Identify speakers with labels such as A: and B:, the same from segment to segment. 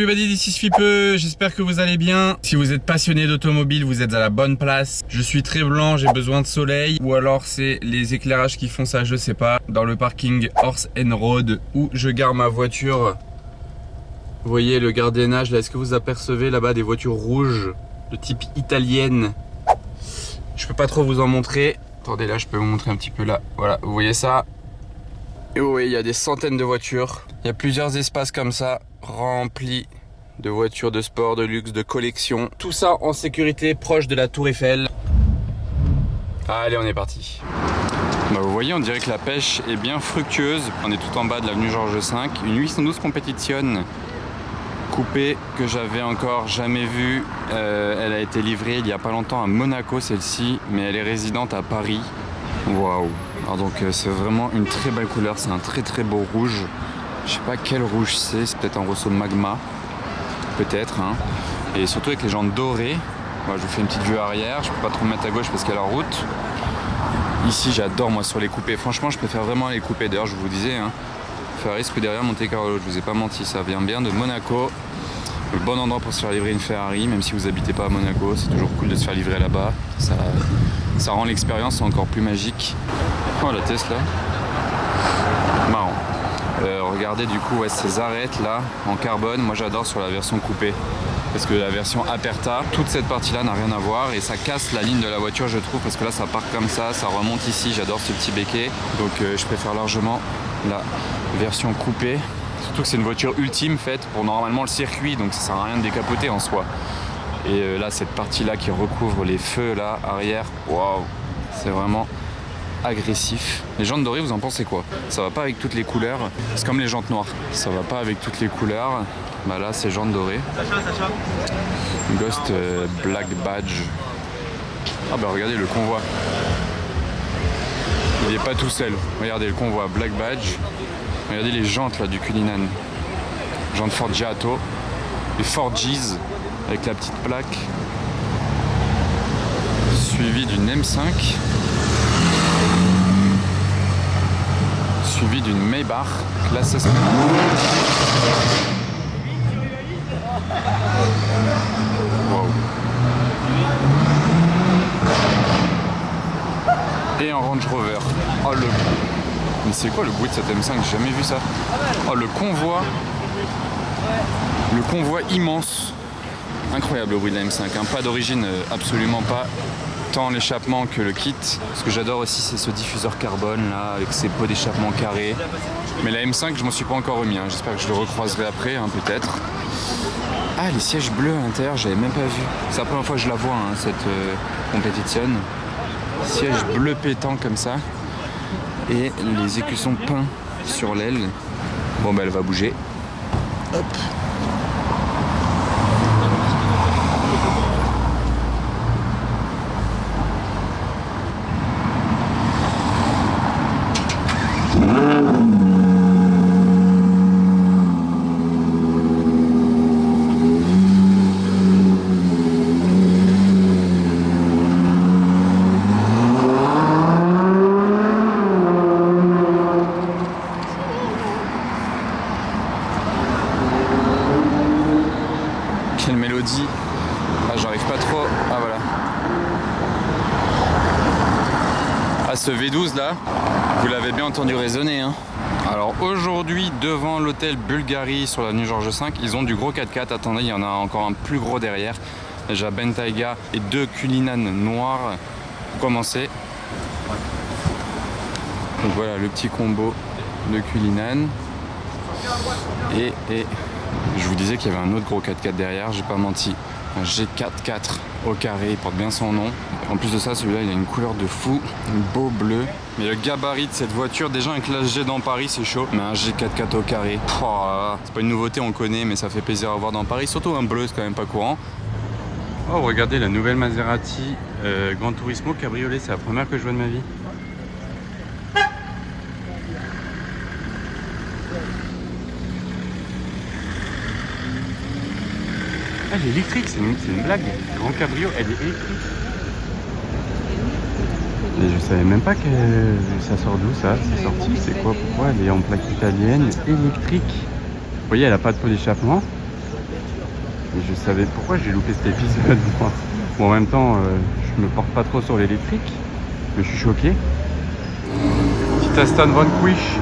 A: everybody, this is Fipe, j'espère que vous allez bien. Si vous êtes passionné d'automobile, vous êtes à la bonne place. Je suis très blanc, j'ai besoin de soleil. Ou alors c'est les éclairages qui font ça, je sais pas. Dans le parking Horse and Road où je gare ma voiture. Vous voyez le gardiennage là, est-ce que vous apercevez là-bas des voitures rouges de type italienne? Je peux pas trop vous en montrer. Attendez, là je peux vous montrer un petit peu là. Voilà, vous voyez ça? Et oui, il y a des centaines de voitures. Il y a plusieurs espaces comme ça, remplis de voitures de sport, de luxe, de collection. Tout ça en sécurité, proche de la Tour Eiffel. Allez, on est parti. Bah, vous voyez, on dirait que la pêche est bien fructueuse. On est tout en bas de l'avenue Georges V. Une 812 Competition coupée que j'avais encore jamais vue. Elle a été livrée il y a pas longtemps à Monaco, celle-ci, mais elle est résidente à Paris. Waouh! Alors donc c'est vraiment une très belle couleur, c'est un très très beau rouge. Je sais pas quel rouge c'est peut-être un Rosso Magma, peut-être. Hein. Et surtout avec les jantes dorées. Moi, je vous fais une petite vue arrière, je peux pas trop me mettre à gauche parce qu'il y a la route. Ici j'adore moi sur les coupés, franchement je préfère vraiment les coupés. D'ailleurs je vous disais, hein, Ferrari rue derrière Monte Carlo, je vous ai pas menti, ça vient bien de Monaco. Le bon endroit pour se faire livrer une Ferrari, même si vous habitez pas à Monaco, c'est toujours cool de se faire livrer là-bas. Ça rend l'expérience encore plus magique. Oh la Tesla, marrant. Regardez du coup ces arêtes là en carbone, moi j'adore sur la version coupée. Parce que la version Aperta, toute cette partie là n'a rien à voir et ça casse la ligne de la voiture je trouve, parce que là ça part comme ça remonte ici, j'adore ce petit béquet. Donc je préfère largement la version coupée. Surtout que c'est une voiture ultime faite pour normalement le circuit, donc ça sert à rien de décapoter en soi. Et là cette partie là qui recouvre les feux là arrière, waouh, c'est vraiment agressif. Les jantes dorées, vous en pensez quoi? Ça va pas avec toutes les couleurs, c'est comme les jantes noires, ça va pas avec toutes les couleurs. Bah là c'est jantes dorées. Ghost Black Badge. Ah bah regardez le convoi, il est pas tout seul, regardez le convoi Black Badge. Regardez les jantes là du Cullinan, jantes Forgiato, les Forgis avec la petite plaque, suivi d'une M5, suivi d'une Maybach classe S. Wow. Et un Range Rover. Oh le... Mais c'est quoi le bruit de cette M5? J'ai jamais vu ça. Oh le convoi. Le convoi immense. Incroyable le bruit de la M5. Hein. Pas d'origine, absolument pas. Tant l'échappement que le kit. Ce que j'adore aussi c'est ce diffuseur carbone là avec ses pots d'échappement carrés. Mais la M5 je m'en suis pas encore remis. Hein. J'espère que je le recroiserai après hein, peut-être. Ah les sièges bleus à l'intérieur j'avais même pas vu. C'est la première fois que je la vois hein, cette Competition. Siège bleu pétant comme ça. Et les écussons peints sur l'aile. Bon bah elle va bouger. Hop. Quelle mélodie. Ah j'arrive pas trop. Ah voilà. Ah ce V12 là, vous l'avez bien entendu résonner hein. Alors aujourd'hui devant l'hôtel Bulgarie sur l'avenue Georges V, ils ont du gros 4x4. Attendez, il y en a encore un plus gros derrière. Déjà Bentayga et deux Cullinan noirs pour commencer. Donc voilà le petit combo de Cullinan. Et je vous disais qu'il y avait un autre gros 4x4 derrière, j'ai pas menti. Un G44 au carré, il porte bien son nom. En plus de ça, celui-là, il a une couleur de fou, un beau bleu. Mais le gabarit de cette voiture, déjà un classe G dans Paris, c'est chaud. Mais un G44 au carré, c'est pas une nouveauté, on connaît, mais ça fait plaisir à voir dans Paris. Surtout un bleu, c'est quand même pas courant. Oh, regardez la nouvelle Maserati Gran Turismo cabriolet, c'est la première que je vois de ma vie. Ah, elle est électrique, c'est une blague. Grand Cabrio, elle est électrique. Et je savais même pas que ça sort d'où ça, c'est sorti, c'est quoi, pourquoi elle est en plaque italienne, électrique. Vous voyez, elle a pas de pot d'échappement.
B: Et je savais pourquoi j'ai loupé cet épisode. Bon, en même temps, je me porte pas trop sur l'électrique, mais je suis choqué. Petite Aston Von Quiche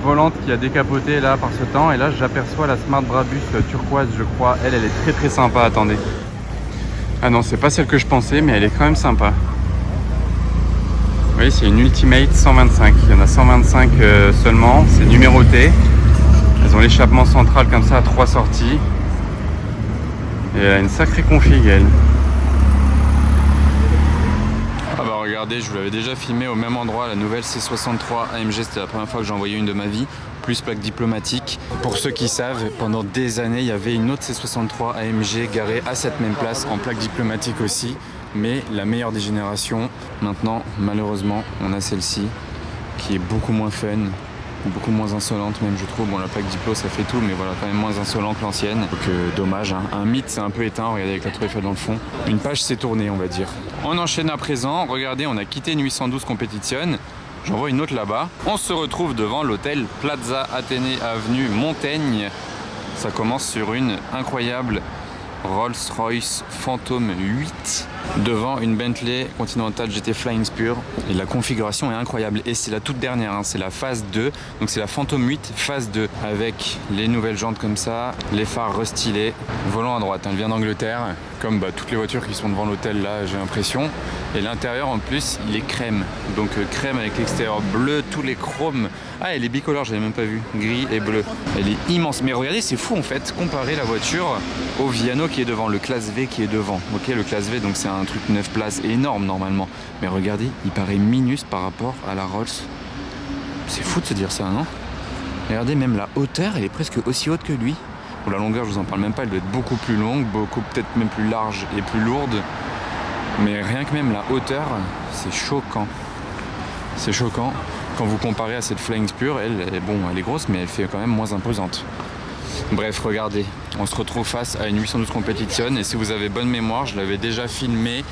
B: volante qui a décapoté là par ce temps. Et là, j'aperçois la Smart Brabus turquoise, je crois. Elle est très très sympa. Attendez. Ah non, c'est pas celle que je pensais, mais elle est quand même sympa. Vous voyez, c'est une Ultimate 125. Il y en a 125 seulement. C'est numéroté. Elles ont l'échappement central comme ça à 3 sorties. Et elle a une sacrée config, elle. Ah bah regardez, je vous l'avais déjà filmé au même endroit, la nouvelle C63 AMG. C'était la première fois que j'ai envoyé une de ma vie. Plus plaque diplomatique. Pour ceux qui savent, pendant des années, il y avait une autre C63 AMG garée à cette même place, en plaque diplomatique aussi. Mais la meilleure des générations, maintenant, malheureusement, on a celle-ci, qui est beaucoup moins fun, beaucoup moins insolente même, je trouve. Bon, la plaque diplo, ça fait tout, mais voilà, quand même moins insolente que l'ancienne. Donc dommage, hein. Un mythe, c'est un peu éteint, regardez avec la tour Eiffel dans le fond. Une page s'est tournée, on va dire. On enchaîne à présent, regardez, on a quitté une 812 Competition. J'en vois une autre là-bas. On se retrouve devant l'hôtel Plaza Athénée Avenue Montaigne. Ça commence sur une incroyable Rolls-Royce Phantom 8 devant une Bentley Continental GT Flying Spur. Et la configuration est incroyable. Et c'est la toute dernière, hein. C'est la phase 2. Donc c'est la Phantom 8 phase 2 avec les nouvelles jantes comme ça, les phares restylés, volant à droite. Elle vient d'Angleterre, comme toutes les voitures qui sont devant l'hôtel là, j'ai l'impression. Et l'intérieur en plus, il est crème. Donc crème avec l'extérieur bleu, tous les chromes. Ah, elle est bicolore, j'avais même pas vu. Gris et bleu. Elle est immense. Mais regardez, c'est fou en fait, comparer la voiture au Viano qui est devant, le classe V qui est devant. Ok, le classe V, donc c'est un truc 9 places énorme normalement. Mais regardez, il paraît minus par rapport à la Rolls. C'est fou de se dire ça, non? Regardez, même la hauteur, elle est presque aussi haute que lui. Pour la longueur, je vous en parle même pas, elle doit être beaucoup plus longue, beaucoup peut-être même plus large et plus lourde. Mais rien que même la hauteur, c'est choquant. C'est choquant. Quand vous comparez à cette Flying Spur, elle est grosse, mais elle fait quand même moins imposante. Bref, regardez, on se retrouve face à une 812 Competition. Et si vous avez bonne mémoire, je l'avais déjà filmé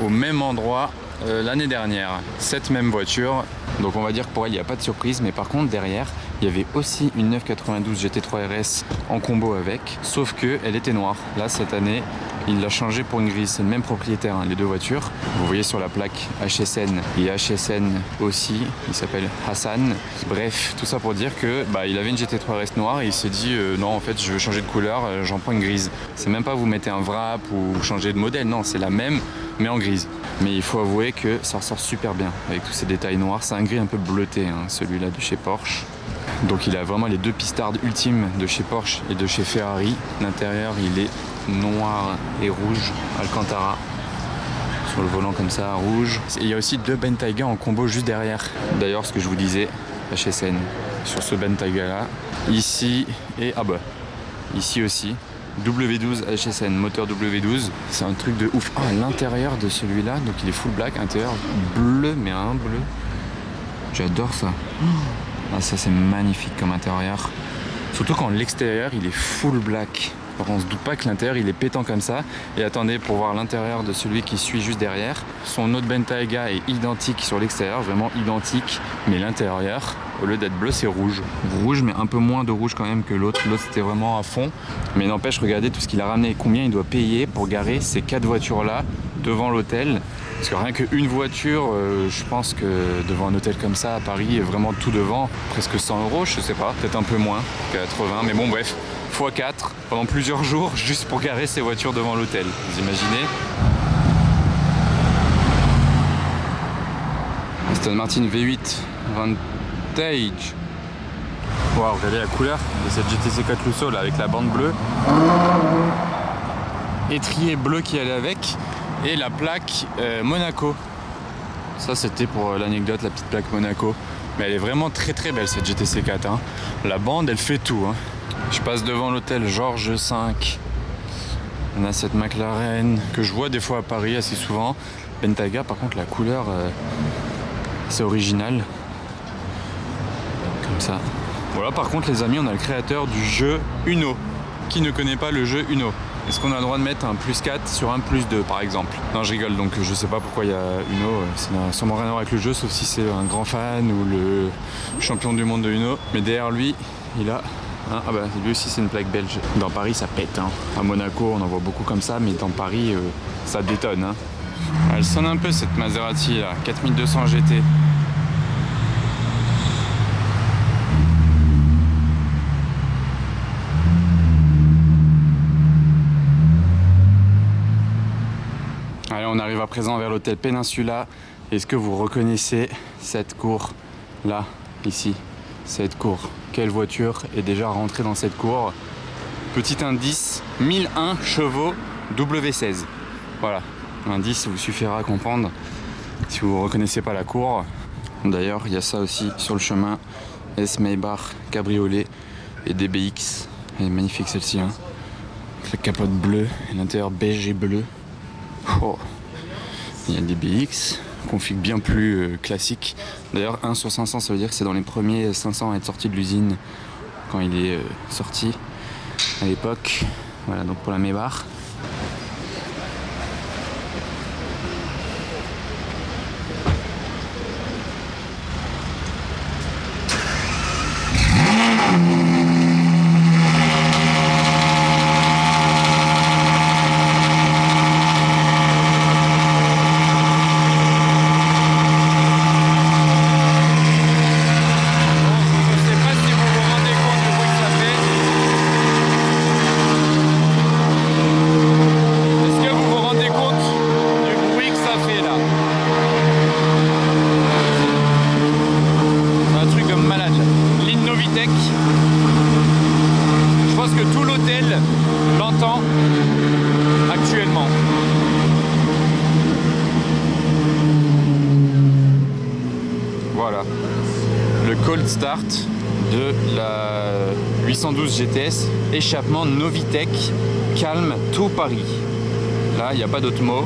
B: au même endroit l'année dernière. Cette même voiture. Donc on va dire que pour elle, il n'y a pas de surprise. Mais par contre, derrière, il y avait aussi une 992 GT3 RS en combo avec. Sauf qu'elle était noire. Là, cette année, il l'a changé pour une grise. C'est le même propriétaire, hein, les deux voitures. Vous voyez sur la plaque HSN et HSN aussi. Il s'appelle Hassan. Bref, tout ça pour dire que il avait une GT3 RS noire et il s'est dit non, en fait, je veux changer de couleur, j'en prends une grise. C'est même pas vous mettez un wrap ou changer de modèle. Non, c'est la même, mais en grise. Mais il faut avouer que ça ressort super bien avec tous ces détails noirs. C'est un gris un peu bleuté, hein, celui-là de chez Porsche. Donc il a vraiment les deux pistardes ultimes de chez Porsche et de chez Ferrari. L'intérieur, il est noir et rouge Alcantara. Sur le volant comme ça, rouge. Et il y a aussi deux Bentayga en combo juste derrière. D'ailleurs, ce que je vous disais, HSN sur ce Bentayga là. Ici et ici aussi. W12 HSN, moteur W12, c'est un truc de ouf. Ah, l'intérieur de celui-là, donc il est full black, intérieur bleu, mais un bleu. J'adore ça. Ah, ça c'est magnifique comme intérieur. Surtout quand l'extérieur il est full black. Alors, on se doute pas que l'intérieur il est pétant comme ça. Et attendez, pour voir l'intérieur de celui qui suit juste derrière, son autre Bentayga est identique sur l'extérieur, vraiment identique, mais l'intérieur, au lieu d'être bleu, c'est rouge. Rouge, mais un peu moins de rouge quand même que l'autre. L'autre c'était vraiment à fond. Mais n'empêche, regardez tout ce qu'il a ramené, combien il doit payer pour garer ces 4 voitures là devant l'hôtel. Parce que rien qu'une voiture, je pense que devant un hôtel comme ça à Paris, vraiment tout devant, presque 100 €, je sais pas, peut-être un peu moins, 80, mais bon bref, x4 pendant plusieurs jours juste pour garer ces voitures devant l'hôtel. Vous imaginez? Aston Martin V8 Vantage. Waouh, regardez la couleur de cette GTC 4 Lusso là avec la bande bleue. Étrier bleu qui allait avec. Et la plaque Monaco. Ça c'était pour l'anecdote, la petite plaque Monaco. Mais elle est vraiment très très belle cette GTC 4. Hein. La bande elle fait tout. Hein. Je passe devant l'hôtel Georges V. On a cette McLaren que je vois des fois à Paris assez souvent. Bentayga par contre la couleur c'est original. Comme ça. Voilà, par contre les amis, on a le créateur du jeu Uno. Qui ne connaît pas le jeu Uno? Est-ce qu'on a le droit de mettre un +4 sur un +2 par exemple? Non, je rigole, donc je sais pas pourquoi il y a Uno, ça n'a sûrement rien à voir avec le jeu, sauf si c'est un grand fan ou le champion du monde de Uno. Mais derrière lui, il a Hein, ah bah lui aussi c'est une plaque belge. Dans Paris ça pète. Hein. À Monaco on en voit beaucoup comme ça, mais dans Paris ça détonne. Hein. Elle sonne un peu cette Maserati là, 4200 GT. Allez, on arrive à présent vers l'hôtel Peninsula. Est-ce que vous reconnaissez cette cour là, ici, cette cour? Quelle voiture est déjà rentrée dans cette cour? Petit indice, 1001 chevaux W16. Voilà, l'indice vous suffira à comprendre si vous ne reconnaissez pas la cour. D'ailleurs, il y a ça aussi sur le chemin. S-Maybach, cabriolet et DBX. Elle est magnifique celle-ci, hein. Avec la capote bleue et l'intérieur beige et bleu. Oh. Il y a le DBX, config bien plus classique. D'ailleurs 1 sur 500 ça veut dire que c'est dans les premiers 500 à être sorti de l'usine quand il est sorti à l'époque. Voilà donc pour la Maybach. Je pense que tout l'hôtel l'entend actuellement. Voilà. Le cold start de la 812 GTS, échappement Novitec, calme tout Paris. Là, il n'y a pas d'autre mot.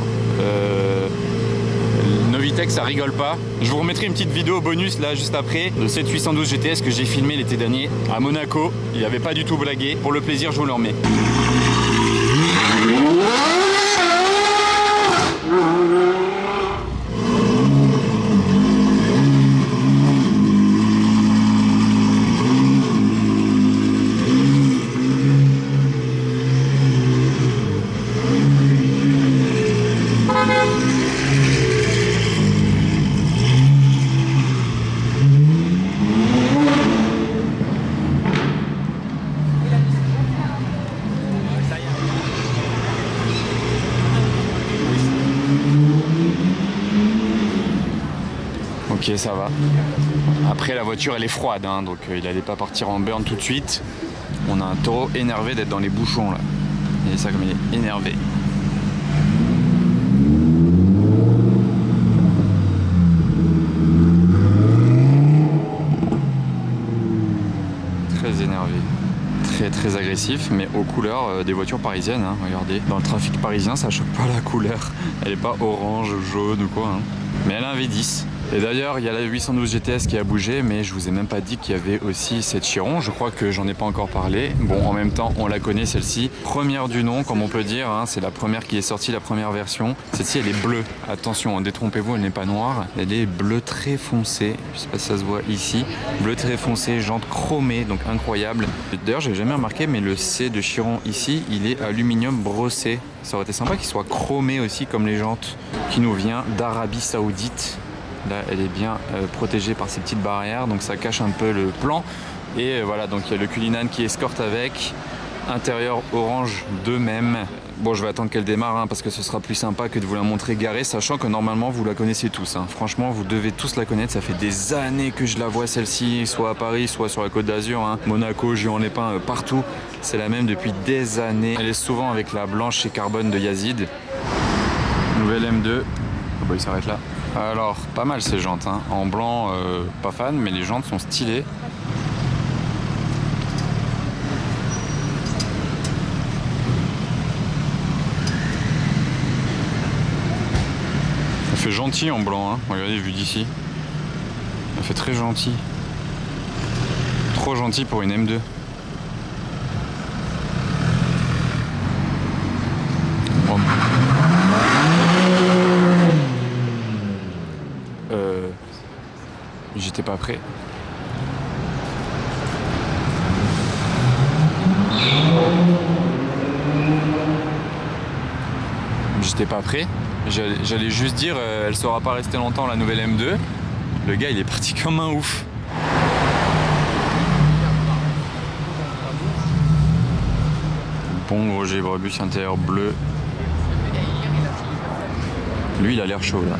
B: Novitec ça rigole pas. Je vous remettrai une petite vidéo bonus là juste après de cette 812 GTS que j'ai filmé l'été dernier à Monaco. Il avait pas du tout blagué. Pour le plaisir je vous le remets. Ok, ça va. Après la voiture elle est froide, hein, donc il allait pas partir en burn tout de suite. On a un taureau énervé d'être dans les bouchons là. Et ça comme il est énervé. Très énervé. Très agressif, mais aux couleurs des voitures parisiennes, hein, regardez. Dans le trafic parisien ça choque pas la couleur. Elle est pas orange, jaune ou quoi. Hein. Mais elle a un V10. Et d'ailleurs, il y a la 812 GTS qui a bougé, mais je vous ai même pas dit qu'il y avait aussi cette Chiron. Je crois que j'en ai pas encore parlé. Bon, en même temps, on la connaît celle-ci. Première du nom, comme on peut dire, hein, c'est la première qui est sortie, la première version. Celle-ci, elle est bleue. Attention, détrompez-vous, elle n'est pas noire. Elle est bleu très foncé. Je sais pas si ça se voit ici. Bleu très foncé, jantes chromées, donc incroyable. D'ailleurs, j'ai jamais remarqué, mais le C de Chiron ici, il est aluminium brossé. Ça aurait été sympa qu'il soit chromé aussi, comme les jantes, qui nous vient d'Arabie Saoudite. Là, elle est bien protégée par ces petites barrières, donc ça cache un peu le plan. Et voilà, donc il y a le Cullinan qui escorte avec. Intérieur orange de même. Bon, je vais attendre qu'elle démarre hein, parce que ce sera plus sympa que de vous la montrer garée, sachant que normalement vous la connaissez tous. Hein. Franchement, vous devez tous la connaître. Ça fait des années que je la vois celle-ci, soit à Paris, soit sur la Côte d'Azur. Hein. Monaco, Juan-les-Pins, partout. C'est la même depuis des années. Elle est souvent avec la blanche chez Carbone de Yazid. Nouvelle M2. Oh bah, il s'arrête là. Alors, pas mal ces jantes. Hein. En blanc, pas fan, mais les jantes sont stylées. Elle fait gentil en blanc, hein. Regardez, vu d'ici. Elle fait très gentil. Trop gentil pour une M2. Bon. J'étais pas prêt. J'étais pas prêt. J'allais juste dire, elle saura pas rester longtemps la nouvelle M2. Le gars, il est parti comme un ouf. Bon, Roger Brebus intérieur bleu. Lui, il a l'air chaud là.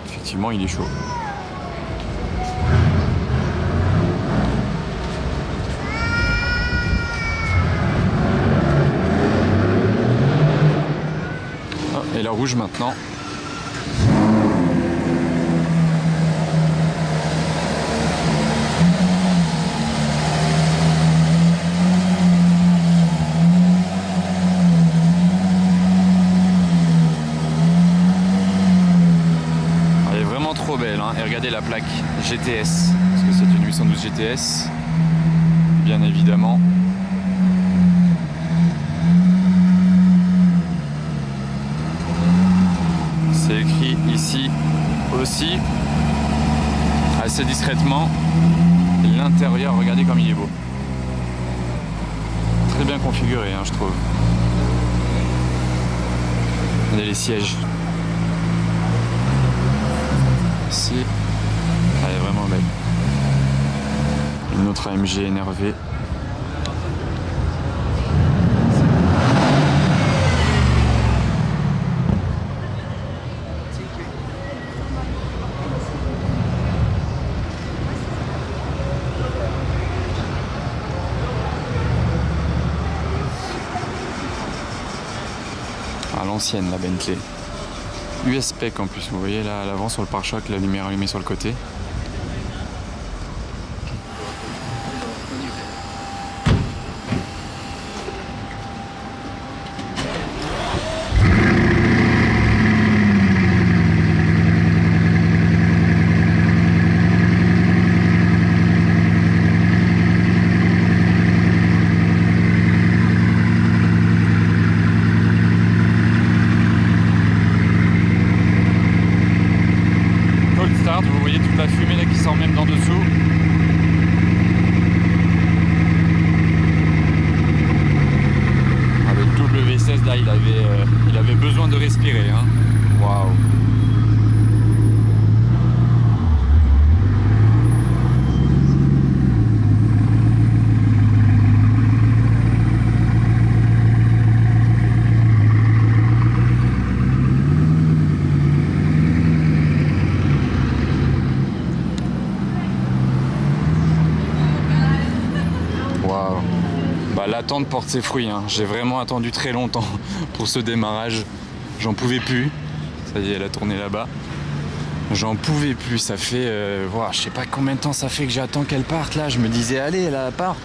B: Effectivement, il est chaud. Et la rouge maintenant. Elle est vraiment trop belle, hein. Et regardez la plaque GTS, parce que c'est une 812 GTS, bien évidemment. C'est écrit ici aussi, assez discrètement. L'intérieur, regardez comme il est beau. Très bien configuré, hein, je trouve. Regardez les sièges. Ici, elle est vraiment belle. Une autre AMG énervée. À l'ancienne, la Bentley. US-Spec en plus, vous voyez là à l'avant sur le pare-choc, la lumière allumée sur le côté. Vous voyez toute la fumée là qui sort même d'en dessous. Ah, le W16 là, il avait besoin de respirer, hein. Waouh. Bah, l'attente porte ses fruits, hein. J'ai vraiment attendu très longtemps pour ce démarrage. J'en pouvais plus. Ça y est, elle a tourné là-bas. J'en pouvais plus. Ça fait, je sais pas combien de temps ça fait que j'attends qu'elle parte là. Je me disais, allez, là, pars.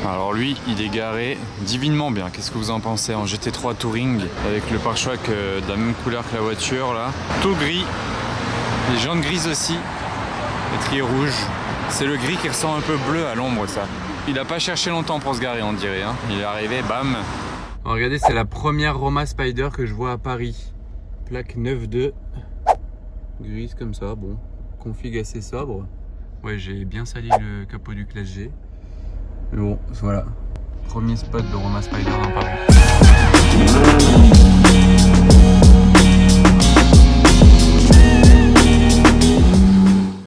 B: Alors lui, il est garé divinement bien. Qu'est-ce que vous en pensez en GT3 Touring avec le pare-choc de la même couleur que la voiture là. Tout gris. Les jantes grises aussi. L'étrier rouge. C'est le gris qui ressent un peu bleu à l'ombre, ça. Il a pas cherché longtemps pour se garer, on dirait, hein. Il est arrivé, bam. Alors, regardez, c'est la première Roma Spider que je vois à Paris. Plaque 9.2. Grise comme ça, bon. Config assez sobre. Ouais, j'ai bien sali le capot du Classe G. Mais bon, voilà. Premier spot de Roma Spider dans Paris.